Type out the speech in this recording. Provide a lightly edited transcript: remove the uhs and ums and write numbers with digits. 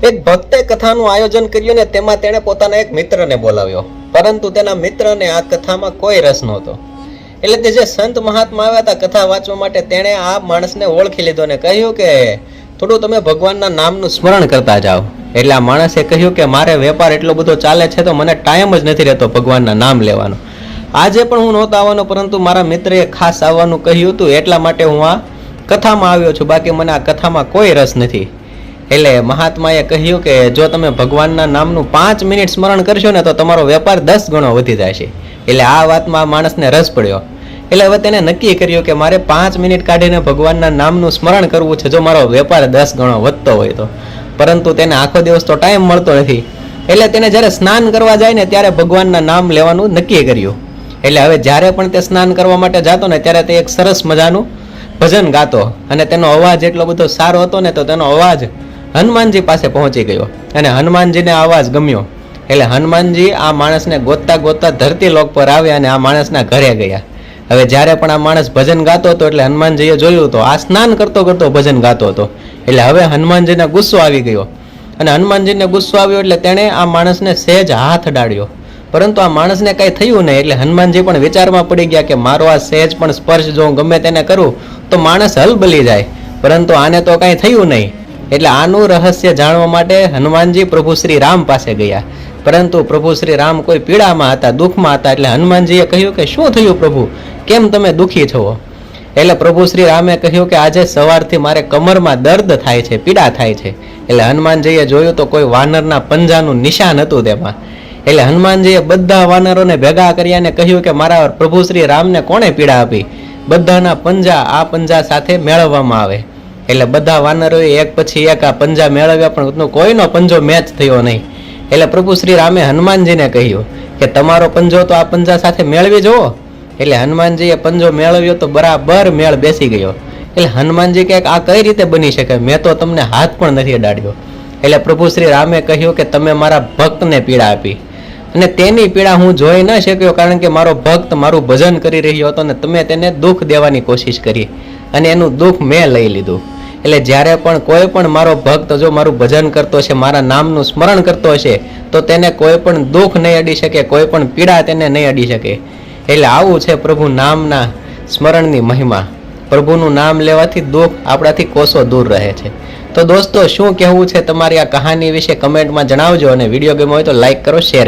એક ભક્તે કથાનું આયોજન કર્યું ને તેમાં તેણે પોતાના એક મિત્રને બોલાવ્યો, પરંતુ તેના મિત્રને આ કથામાં કોઈ રસ નહોતો. એટલે તે જે સંત મહાત્મા આવ્યા હતા કથા વાંચવા માટે, તેણે આ માણસને ઓળખી લીધો ને કહ્યું કે થોડું તમે ભગવાનના નામનું સ્મરણ કરતા જાઓ. એટલે આ માણસે કહ્યું કે મારે વેપાર એટલો બધો ચાલે છે તો મને ટાઈમ જ નથી રહેતો ભગવાનના નામ લેવાનો. આજે પણ હું નહોતો આવવાનો, પરંતુ મારા મિત્રએ ખાસ આવવાનું કહ્યું હતું, એટલા માટે હું આ કથામાં આવ્યો છું, બાકી મને આ કથામાં કોઈ રસ નથી. એટલે મહાત્માએ કહ્યું કે જો તમે ભગવાનના નામનું 5 મિનિટ સ્મરણ કરશો ને તો તમારો વેપાર 10 ગણો વધી જશે. એટલે આ વાતમાં આ માણસને રસ પડ્યો. એટલે હવે તેને નક્કી કર્યું કે મારે 5 મિનિટ કાઢીને ભગવાનના નામનું સ્મરણ કરવું છે, જો મારો વેપાર 10 ગણો વધતો હોય તો. પરંતુ તેને આખો દિવસ તો ટાઈમ મળતો નથી. એટલે તેને જ્યારે સ્નાન કરવા જાય ને ત્યારે ભગવાનના નામ લેવાનું નક્કી કર્યું. એટલે હવે જ્યારે પણ તે સ્નાન કરવા માટે જતો ને ત્યારે તે એક સરસ મજાનું ભજન ગાતો, અને તેનો અવાજ એટલો બધો સારો હતો ને તો તેનો અવાજ હનુમાનજી પાસે પહોંચી ગયો, અને હનુમાનજીને આ અવાજ ગમ્યો. એટલે હનુમાનજી આ માણસને ગોતતા ગોતતા ધરતી લોક પર આવ્યા અને આ માણસના ઘરે ગયા. હવે જ્યારે પણ આ માણસ ભજન ગાતો હતો એટલે હનુમાનજીએ જોયું તો આ સ્નાન કરતો કરતો ભજન ગાતો હતો. એટલે હવે હનુમાનજીને ગુસ્સો આવી ગયો, અને હનુમાનજીને ગુસ્સો આવ્યો એટલે તેણે આ માણસને સહેજ હાથ અડાડ્યો, પરંતુ આ માણસને કાંઈ થયું નહીં. એટલે હનુમાનજી પણ વિચારમાં પડી ગયા કે મારો આ સહેજ પણ સ્પર્શ જો હું ગમે તેને કરું તો માણસ હલબલી જાય, પરંતુ આને તો કાંઈ થયું નહીં. એટલે આનું રહસ્ય જાણવા માટે હનુમાનજી પ્રભુ શ્રી રામ પાસે ગયા, પરંતુ પ્રભુ શ્રી રામ કોઈ પીડામાં હતા, દુઃખમાં હતા. એટલે હનુમાનજીએ કહ્યું કે શું થયું પ્રભુ, કેમ તમે દુઃખી છો? એટલે પ્રભુ શ્રી રામે કહ્યું કે આજે સવારથી મારે કમરમાં દર્દ થાય છે, પીડા થાય છે. એટલે હનુમાનજીએ જોયું તો કોઈ વાનરના પંજાનું નિશાન હતું તેમાં. એટલે હનુમાનજીએ બધા વાનરોને ભેગા કર્યા અને કહ્યું કે મારા પ્રભુ શ્રી રામને કોણે પીડા આપી, બધાના પંજા આ પંજા સાથે મેળવવામાં આવે. એટલે બધા વાનરોએ એક પછી એક આ પંજા મેળવ્યા, પણ કોઈનો પંજો મેચ થયો નહીં. એટલે પ્રભુ શ્રી રામે હનુમાનજીને કહ્યું કે તમારો પંજો તો આ પંજા સાથે મેળવી જુઓ. એટલે હનુમાનજીએ પંજો મેળવ્યો તો બરાબર મેળ બેસી ગયો. એટલે હનુમાનજી કહે આ કઈ રીતે બની શકે, મેં તો તમને હાથ પણ નથી અડાડ્યો. એટલે પ્રભુ શ્રી રામે કહ્યું કે તમે મારા ભક્તને પીડા આપી, અને તેની પીડા હું જોઈ ન શક્યો, કારણ કે મારો ભક્ત મારું ભજન કરી રહ્યો હતો ને તમે તેને દુઃખ દેવાની કોશિશ કરી, અને એનું દુઃખ મેં લઈ લીધું. એટલે જ્યારે પણ કોઈ પણ મારો ભક્ત જો મારું ભજન કરતો હશે, મારા નામનું સ્મરણ કરતો હશે, તો તેને કોઈ પણ દુઃખ નહીં અડી શકે, કોઈ પણ પીડા તેને નહીં અડી શકે. એટલે આવું છે પ્રભુ નામના સ્મરણની મહિમા. પ્રભુનું નામ લેવાથી દુઃખ આપણાથી કોસો દૂર રહે છે. તો દોસ્તો, શું કહેવું છે તમારી આ કહાની વિશે કમેન્ટમાં જણાવજો, અને વિડીયો ગમ્યો હોય તો લાઈક કરો, શેર